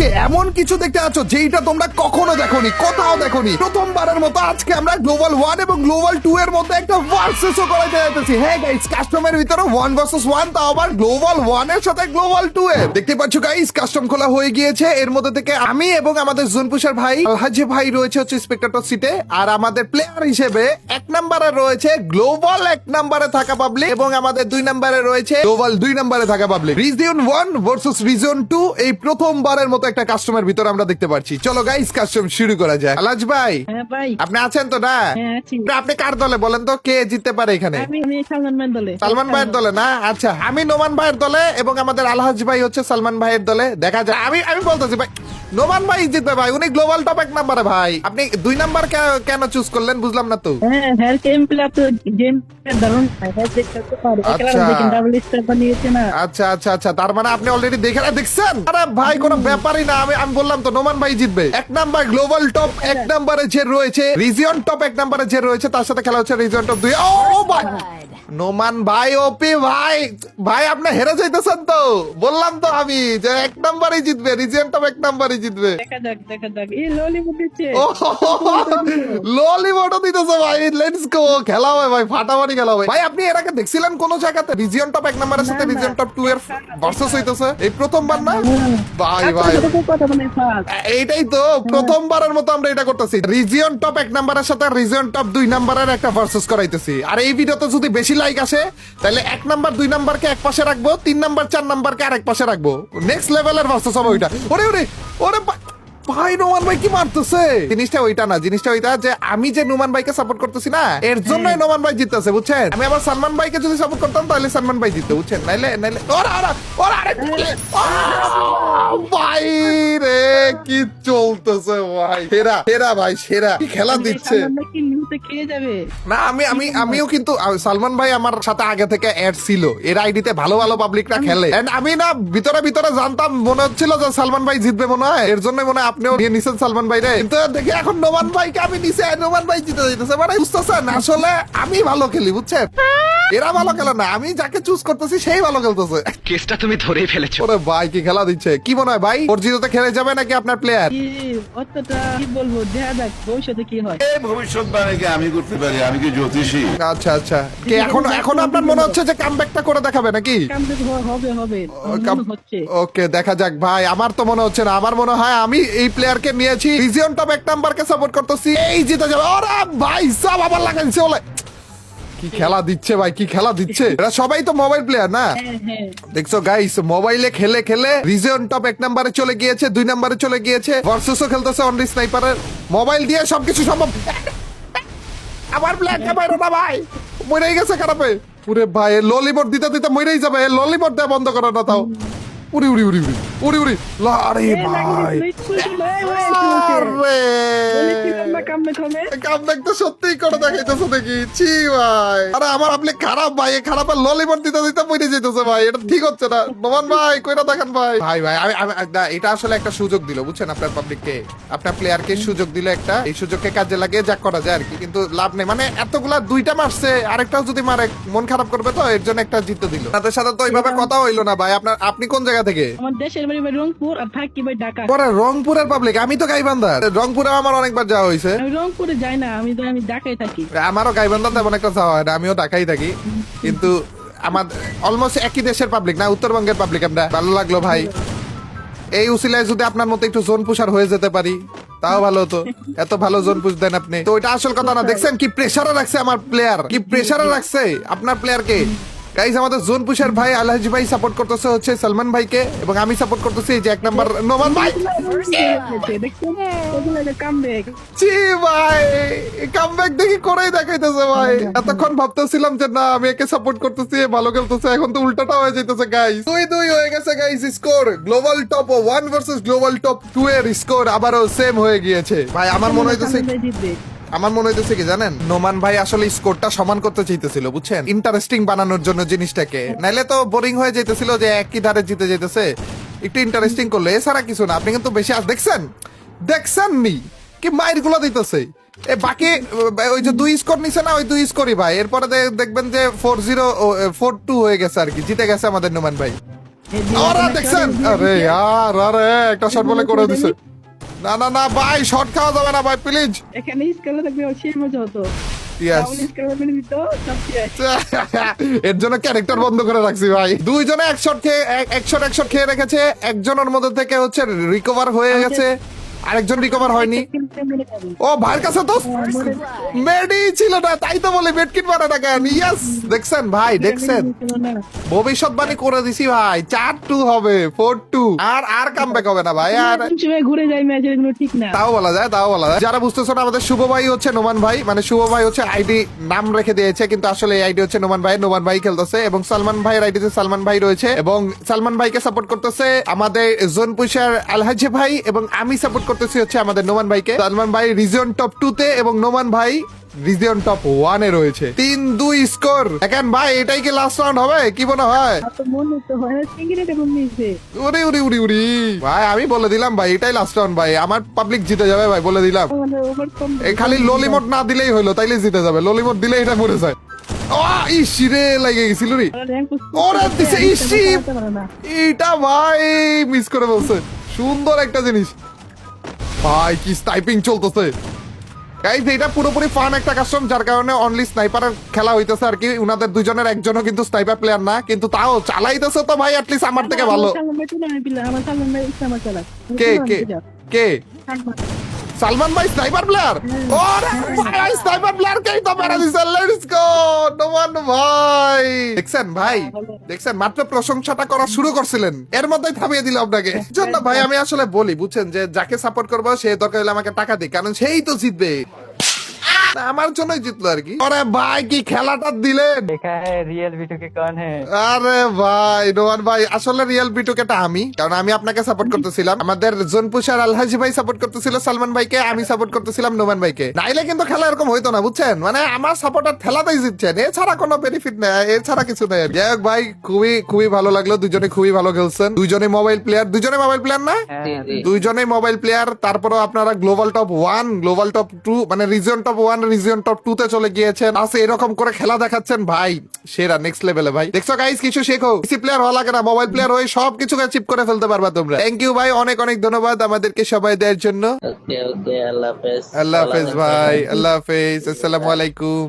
আজকে এমন কিছু দেখতে আছো যেটা তোমরা কখনো দেখোনি, কোথাও দেখোনি। প্রথমবারের মতো আজকে আমরা গ্লোবাল 1 এবং গ্লোবাল 2 এর মধ্যে একটা ভার্সেসও করাইতে যাচ্ছি। হ্যাঁ গাইস, কাস্টমের ভিতরে 1 ভার্সেস 1, তাও আবার গ্লোবাল 1 এর সাথে গ্লোবাল 2 এর। দেখতে পাচ্ছ গাইস, কাস্টম খোলা হয়ে গিয়েছে। এর মধ্যে থেকে আমি এবং আমাদের জোনপুষার ভাই আলহাজি ভাই রয়েছে হচ্ছে স্পেক্টাটর সিটে, আর আমাদের প্লেয়ার হিসেবে 1 নম্বরে রয়েছে গ্লোবাল 1 নম্বরে থাকা পাবলিক, এবং আমাদের 2 নম্বরে রয়েছে গ্লোবাল 2 নম্বরে থাকা পাবলিক। রিজন 1 ভার্সেস রিজন 2 এই প্রথমবারের মতো একটা কাস্টমের ভিতরে আমরা দেখতে পাচ্ছি। চলো গাইস, কাস্টম শুরু করা যায়। আলহাজ ভাই, হ্যাঁ ভাই, আপনি আছেন তো? না, হ্যাঁ আছি। আপনি কার দলে বলেন তো, কে জিততে পারে এখানে? আমি সালমান ভাইয়ের দলে। সালমান ভাইয়ের দলে না? আচ্ছা, আমি নোমান ভাইয়ের দলে এবং আমাদের আলহাজ ভাই হচ্ছে সালমান ভাইয়ের দলে। দেখা যায়। আমি বলতেছি ভাই, নোমান ভাই জিতবে ভাই, উনি গ্লোবাল টপ 1 নম্বরে ভাই। আপনি 2 নাম্বার কেন চুজ করলেন বুঝলাম না তো। হ্যাঁ, হ্যাঁ গেম প্লে তো গেম দারুণ হ্যাঁ দেখতে পারে। আচ্ছা। একলা দেখেন ডাবল স্টার বানিয়েছে না। আচ্ছা আচ্ছা আচ্ছা, তার মানে আপনি অলরেডি দেখছেন। আরে ভাই, কোনো ব্যাপারই না। আমি বললাম তো নোমান ভাই জিতবে। 1 নাম্বার গ্লোবাল টপ 1 নম্বরে যে রয়েছে, রিজিয়ন টপ 1 নম্বরে যে রয়েছে, তার সাথে খেলা হচ্ছে রিজিয়ন টপ 2। ও ভাই, নোমান ভাই ওপি ভাই, ভাই আপনি হেরে যাইতেছেন তো। বললাম তো আমি যে 1 নম্বরই জিতবে, রিজিয়ন টপ 1 নম্বরই জিতবে। দেখা যাক এই ললিপপ দিচ্ছে। ও ললিপটও দিতেছে ভাই। লেটস গো, খেলা হবে ভাই, ফাটাফাটি খেলা হবে ভাই। আপনি এর আগে দেখছিলেন কোন জায়গাতে রিজিয়ন টপ 1 নম্বরের সাথে না, না। রিজিয়ন টপ 2 এর ভার্সেস হইতেছে? এই প্রথমবার না ভাই? ভাই কথা মানে ফাস। এইটাই তো প্রথমবারের মতো আমরা এটা করতেছি। রিজিয়ন টপ 1 নম্বরের সাথে রিজিয়ন টপ 2 নম্বরের একটা ভার্সেস করাইতেছি। আর এই ভিডিওতে যদি বেশি লাইক আসে, তাহলে 1 নাম্বার 2 নাম্বারকে এক পাশে রাখবো, 3 নাম্বার 4 নাম্বারকে আরেক পাশে রাখবো। নেক্সট লেভেলের ভার্সেস হবে ওইটা। ওরে ওরে ওরে ভাই, নোমান ভাই কি মারতেছে? জিনিসটা ওইটা না, জিনিসটা ওইটা যে আমি যে নোমান ভাইকে সাপোর্ট করতেছি না, এর জন্যই নোমান ভাই জিততেছে, বুঝছেন? আমি আবার সালমান ভাইকে যদি সাপোর্ট করতাম তাহলে সালমান ভাই জিততো, বুঝছেন? নাইলে ভাই রে, কি চলতেছে ভাই? সেরা ভাই, সেরা কি খেলা দিচ্ছে। সালমান ভাই কি নিউতে খেয়ে যাবে? না, আমিও কিন্তু সালমান ভাই আমার সাথে আগে থেকে অ্যাড ছিল। এর আইডিতে ভালো ভালো পাবলিকরা খেলে। And আমি না ভিতরে জানতাম, মনে হচ্ছিল যে সালমান ভাই জিতবে মনে হয়। এর জন্য মনে হয় আপনিও নিয়ে নিছেন সালমান ভাই রে। কিন্তু দেখি এখন নোমান ভাইকে আমি নিছি, নোমান ভাই জিতে যাইতেছে। মানে বুঝতেছেন, আসলে আমি ভালো খেলি, বুঝছেন? এরা ভালো খেলে না, আমি যাকে চুজ করতেছি সেই ভালো খেলতেছে। কেসটা তুমি ধরেই ফেলেছো। ওরে ভাই, কি খেলা দিচ্ছে। কি মনে হয় ভাই, ফোরজিতে খেলে যাবে নাকি আপনার প্লেয়ার? কি অতটা কি বলবো, দেখা যাক ভবিষ্যতে কি হয়। এই ভবিষ্যৎবাণী কি আমি করতে পারি? আমি কি জ্যোতিষী? আচ্ছা আচ্ছা, কি এখন আপনার মনে হচ্ছে যে কামব্যাকটা করে দেখাবে নাকি? হবে মনে হচ্ছে। ওকে, দেখা যাক ভাই। আমার তো মনে হচ্ছে না, আমার মনে হয় আমি এই প্লেয়ারকে নিয়েছি, রিজিয়ন টপ 1 নাম্বারকে সাপোর্ট করতেছি, এই জিতে যাবে। ওরে ভাই সব আবার লাগাইছে বলে। কি খেলা দিচ্ছে ভাই, কি খেলা দিচ্ছে। এরা সবাই তো মোবাইল প্লেয়ার না? হ্যাঁ দেখছো গাইস, মোবাইলে খেলে খেলে রিজিয়ন টপ 1 নম্বরে চলে গিয়েছে, 2 নম্বরে চলে গিয়েছে। ভার্সেসও খেলতেছে অনলি স্নাইপারের। মোবাইল দিয়ে সবকিছু সম্ভব। আবার ব্ল্যাক ক্যামেরা না ভাই, মরেই গেছে খারাপে। পুরে ভাই, ললিপট দিতে দিতে মরেই যাবে। ললিপট দেওয়া বন্ধ করে না তাও। উড়ি উড়ি উড়ি উড়ি উড়ি উড়ি। আরে ভাই, কামব্যাক তো সত্যিই করে দেখাইতেছে দেখি। ছি ভাই, আরে আমার আপনি খারাপ ভাই, খারাপের ললিপট দিতে দিতে মরে যেতেছে ভাই। এটা ঠিক হচ্ছে না। নোমান ভাই কইরা দেখেন ভাই। ভাই না, এটা আসলে একটা সুযোগ দিল, বুঝছেন? আপনার পাবলিককে, আপনার প্লেয়ারকে সুযোগ দিল একটা। এই সুযোগকে কাজে লাগিয়ে যা করা যায় আর কি, কিন্তু লাভ নেই। মানে এতগুলা 2টা মারছে, আরেকটাও যদি মারে মন খারাপ করবে, তো এর জন্য একটা জিতে দিল। তাদের সাথে তো ওইভাবে কথা হইলো না ভাই। আপনি কোন জায়গা থেকে? আমার দেশের বাড়ি রংপুর, আর থাকি ভাই ঢাকা। পরে রংপুরের পাবলিক, আমি তো গাইবান্ধার। রংপুরে আমার অনেকবার যাওয়া হয়েছে। আমি রংপুরে যাই না, আমি ঢাকায় থাকি। আমারও গাইবান্ধা তেমন একটা যাওয়া হয় না, আমিও ঢাকায় থাকি। কিন্তু আমার অলমোস্ট একই দেশের পাবলিক না, উত্তরবঙ্গের পাবলিক আমরা। ভালো লাগলো ভাই। এই উসিলায় যদি আপনার মতো একটু জোন পুষার হয়ে যেতে পারি, তাও ভালো হতো। এত ভালো জোন পুষ দেন আপনি। তো ওইটা আসল কথা না। দেখছেন কি প্রেসারে রাখছে আমার প্লেয়ার, কি প্রেসারে রাখছে আপনার প্লেয়ারকে। গাইস, আমাদের জোন পুষার ভাই আলহাজি ভাই সাপোর্ট করতেছে হচ্ছে সালমান ভাইকে, এবং আমি সাপোর্ট করতেছি এই যে 1 নাম্বার নোমান ভাই। জি ভাই, কামব্যাক দেখি করেই দেখাইতেছে ভাই। এতক্ষণ ভাবতেছিলাম যে না, আমি একে সাপোর্ট করতেছি, ভালো খেলতেছে, এখন তো উল্টাটা হয়ে যাইতেছে গাইস। 2-2 হয়ে গেছে guys score. Global top 1 versus global top 2 এর স্কোর আবারও সেম হয়ে গিয়েছে ভাই। আমার মনে হইতেছে কি জানেন, নোমান ভাই আসলে স্কোরটা সমান করতে চাইতেছিল, বুঝছেন? ইন্টারেস্টিং বানানোর জন্য জিনিসটাকে। নাইলে তো বোরিং হয়ে যাইতেছিল যে একই ধারে জিতে যাইতেছে। একটু ইন্টারেস্টিং করলে, এছাড়া কিছু না। আপনি কিন্তু বেশি দেখছেন নি কি মাইর গুলো দিতেছে। এ বাকি ওই যে 2 স্কোর নিছে না, ওই 2 স্কোরই ভাই। এরপরে দেখবেন যে 4-0 4-2 হয়ে গেছে আর কি, জিতে গেছে আমাদের নোমান ভাই। ওরা দেখছেন, আরে ইয়ার, আরে একটা শট বলে করে দিছে। না না না ভাই, শট খাওয়া যাবে না ভাই, প্লিজ। এখানে স্কেলে থাকবে সেই মজা হতো। ইয়েস, রাহুল স্কেলে মেরে দিত সব শেষ। এর জন্য ক্যারেক্টার বন্ধ করে রাখছি ভাই। দুইজনে এক শট খেয়ে রেখেছে, একজনের মধ্যে থেকে হচ্ছে রিকভার হয়ে গেছে, আরেকজন রিকভার হয়নি। ও ভাইয়ের কাছে তো মেডি ছিল না, তাই তো বলে মেডকিট মারা না কেন। ইয়েস, দেখছেন ভাই, দেখছেন ভবিষ্যৎবাণী করে দিছি ভাই, 4-2 হবে, 4-2, আর কামব্যাক হবে না ভাই। আর কোন সময় ঘুরে যায় ম্যাচ, এগুলো ঠিক না। তাও বলা যায়, তাও বলা যায়। যারা বুঝতেছো না, আমাদের শুভ ভাই হচ্ছে নোমান ভাই, মানে শুভ ভাই হচ্ছে আইডি নাম রেখে দিয়েছে, কিন্তু আসলে এই আইডি হচ্ছে নোমান ভাই। নোমান ভাই খেলতেছে এবং সালমান ভাইয়ের আইডিতে সালমান ভাই রয়েছে, এবং সালমান ভাইকে সাপোর্ট করতেছে আমাদের জোন পুষার আলহাজি ভাই, এবং আমি সাপোর্ট করতেছি হচ্ছে আমাদের নোমান ভাইকে। সালমান ভাই রিজিয়ন টপ 2 তে এবং নোমান ভাই রিজিয়ন টপ 1 এ রয়েছে। 3-2 স্কোর। এখন ভাই এটাই কি লাস্ট রাউন্ড হবে, কি মনে হয়? আর তো মনে তো হয় না, সিঙ্গিরে কেমন নিয়েছে। উরি উরি উরি উরি ভাই, আমি বলে দিলাম ভাই, এটাই লাস্ট রাউন্ড ভাই, আমার পাবলিক জিতে যাবে ভাই, বলে দিলাম। মানে ওভারকম এই খালি ললিমট না দিলেই হলো, তাইলে জিতে যাবে। ললিমট দিলে এটা মরে যায়। ইসিরে লাগে গেছিল রে, ওরা দিছে ইসি। এটা ভাই মিস করে বলছে, সুন্দর একটা জিনিস ভাই, কি স্নাইপিং চলতেছে গাইস। এটা পুরোপুরি ফান একটা কাস্টম, যার কারণে অনলি স্নাইপারের খেলা হইতেছে আর কি। উনাদের দুজনের একজনও কিন্তু স্নাইপার প্লেয়ার না, কিন্তু তাও চালাইতেছে তো ভাই, অ্যাটলিস্ট আমার থেকে ভালো। কে কে কে সালমান ভাই স্নাইপার প্লেয়ার? ওরে ভাই, স্নাইপার প্লেয়ার কেই তো মেরে দিছে। লেটস গো নোমান ভাই। দেখছেন ভাই, দেখছেন, মাত্র প্রশংসাটা করা শুরু করছিলেন, এর মধ্যেই থামিয়ে দিল আপনাকে। জন্য ভাই আমি আসলে বলি, বুঝছেন, যে যাকে সাপোর্ট করবো সে দরকার হলে আমাকে টাকা দিই, কারণ সেই তো জিতবে। না, আমার জন্যই জিতলো আর কি। আরে ভাই, কি খেলাটা দিলেন। देखा है रियल वीटू के कौन है। আরে ভাই নোমান ভাই, আসলে রিয়েল বিটুকেটা আমি, কারণ আমি আপনাকে সাপোর্ট করতেছিলাম, আমাদের জোনপুষার আলহাজি ভাই সাপোর্ট করতেছিল সালমান ভাইকে, আমি সাপোর্ট করতেছিলাম নোমান ভাইকে। নাইলে কিন্তু খেলা এরকম হইতো না, বুঝছেন, মানে আমার সাপোর্টার ঠেলাতেই জিতছেন, এছাড়া কোনো বেনিফিট নেই, এছাড়া কিছু নেই। যাই হোক ভাই, খুবই খুবই ভালো লাগলো, দুজনে খুবই ভালো খেলছেন। দুজনে মোবাইল প্লেয়ার, দুজনে মোবাইল প্লেয়ার না, দুইজনেই মোবাইল প্লেয়ার। তারপরেও আপনারা গ্লোবাল টপ 1, গ্লোবাল টপ 2, মানে রিজিয়ন টপ 1, রিজিয়ন টপ 2 তে চলে গিয়েছেন। আছে এরকম করে খেলা দেখাচ্ছেন ভাই, সেরা, নেক্সট লেভেলে ভাই। দেখছো গাইস, কিছু শেখো, পিসি প্লেয়ার হওয়া লাগে না, মোবাইল প্লেয়ার হয়ে সব কিছু অ্যাচিভ করে ফেলতে পারবা তোমরা। থ্যাংক ইউ ভাই, অনেক অনেক ধন্যবাদ আমাদেরকে সময় দেওয়ার জন্য। ওকে ওকে, আল্লাহ হাফেজ। আল্লাহ হাফেজ ভাই, আল্লাহ হাফেজ, আসসালামু আলাইকুম।